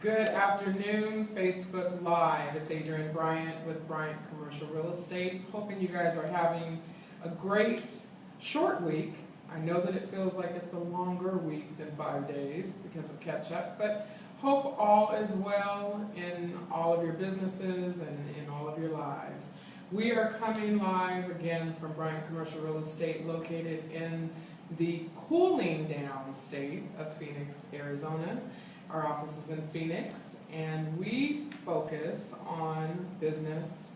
Good afternoon, Facebook Live. It's Adrienne Bryant with Bryant Commercial Real Estate. Hoping you guys are having a great short week. I know that it feels like it's a longer week than 5 days because of catch-up, but hope all is well in all of your businesses and in all of your lives. We are coming live again from Bryant Commercial Real Estate, located in the cooling down state of Phoenix, Arizona. Our office is in Phoenix, and we focus on business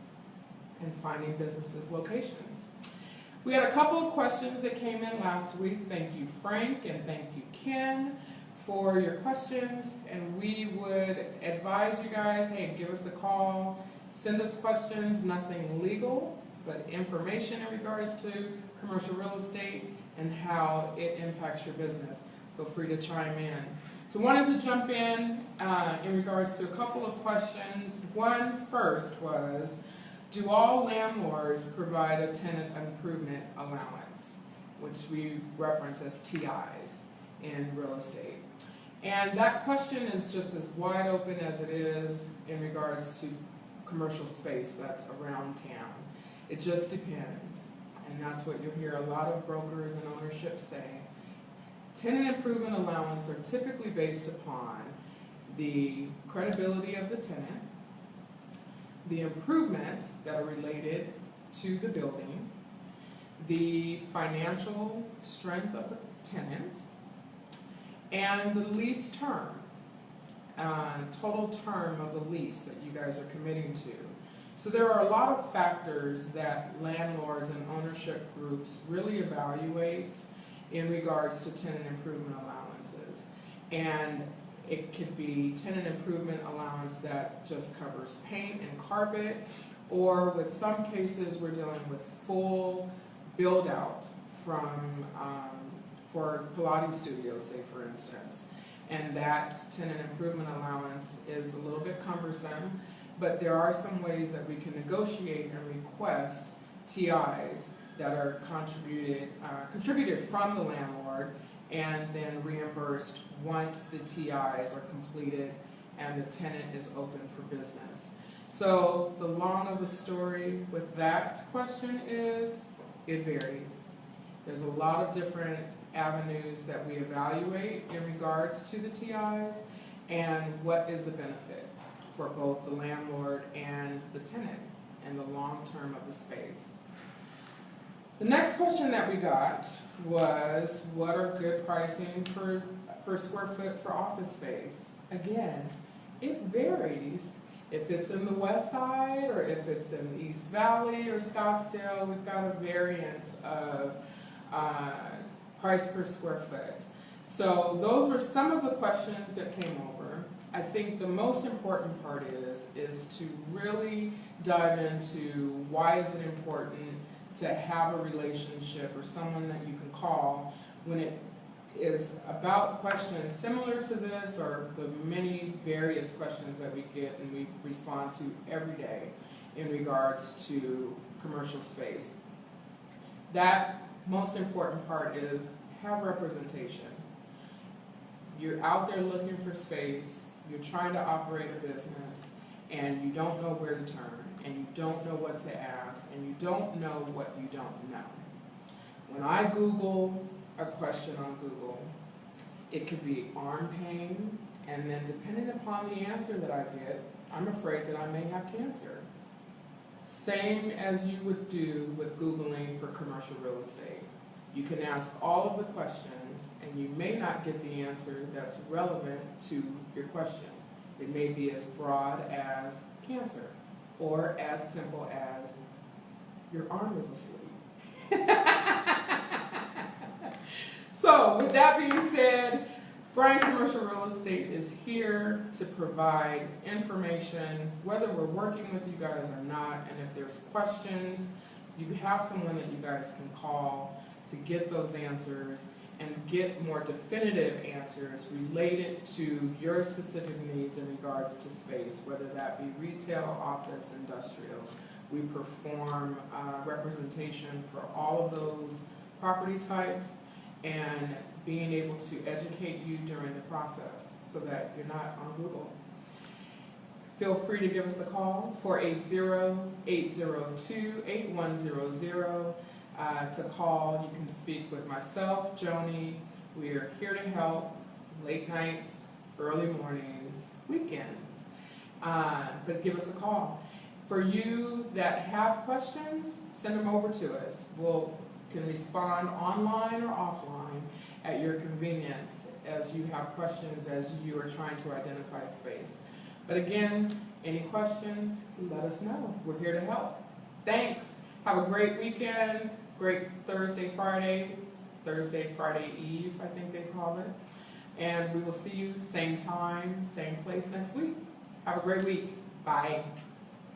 and finding businesses locations. We had a couple of questions that came in last week. Thank you, Frank, and thank you, Ken, for your questions. And we would advise you guys, hey, give us a call, send us questions, nothing legal, but information in regards to commercial real estate and how it impacts your business. Feel free to chime in. So wanted to jump in regards to a couple of questions. One first was, do all landlords provide a tenant improvement allowance, which we reference as TIs in real estate? And that question is just as wide open as it is in regards to commercial space that's around town. It just depends, and that's what you'll hear a lot of brokers and ownership say. Tenant improvement allowance are typically based upon the credibility of the tenant, the improvements that are related to the building, the financial strength of the tenant, and the lease term, total term of the lease that you guys are committing to. So there are a lot of factors that landlords and ownership groups really evaluate in regards to tenant improvement allowances. And it could be tenant improvement allowance that just covers paint and carpet, or with some cases we're dealing with full build out from for Pilates studios, say for instance. And that tenant improvement allowance is a little bit cumbersome, but there are some ways that we can negotiate and request TIs that are contributed from the landlord and then reimbursed once the TIs are completed and the tenant is open for business. So the long of the story with that question is, it varies. There's a lot of different avenues that we evaluate in regards to the TIs and what is the benefit for both the landlord and the tenant and the long term of the space. The next question that we got was, what are good pricing per square foot for office space? Again, it varies. If it's in the west side or if it's in East Valley or Scottsdale, we've got a variance of price per square foot. So those were some of the questions that came over. I think the most important part is to really dive into why is it important to have a relationship or someone that you can call when it is about questions similar to this or the many various questions that we get and we respond to every day in regards to commercial space. That most important part is have representation. You're out there looking for space, you're trying to operate a business, and you don't know where to turn, and you don't know what to ask, and you don't know what you don't know. When I Google a question on Google, it could be arm pain, and then depending upon the answer that I get, I'm afraid that I may have cancer. Same as you would do with Googling for commercial real estate. You can ask all of the questions, and you may not get the answer that's relevant to your question. It may be as broad as cancer, or as simple as your arm is asleep. So with that being said, Bryant Commercial Real Estate is here to provide information, whether we're working with you guys or not, and if there's questions, you have someone that you guys can call to get those answers and get more definitive answers related to your specific needs in regards to space, whether that be retail, office, industrial. We perform representation for all of those property types and being able to educate you during the process so that you're not on Google. feel free to give us a call, 480-802-8100. To call, you can speak with myself, Joni. We are here to help, late nights, early mornings, weekends. But give us a call. For you that have questions, send them over to us. We can respond online or offline at your convenience as you have questions, as you are trying to identify space. But again, any questions, let us know. We're here to help. Thanks. Have a great weekend. Great Thursday, Friday Eve, I think they call it. And we will see you same time, same place next week. Have a great week. Bye.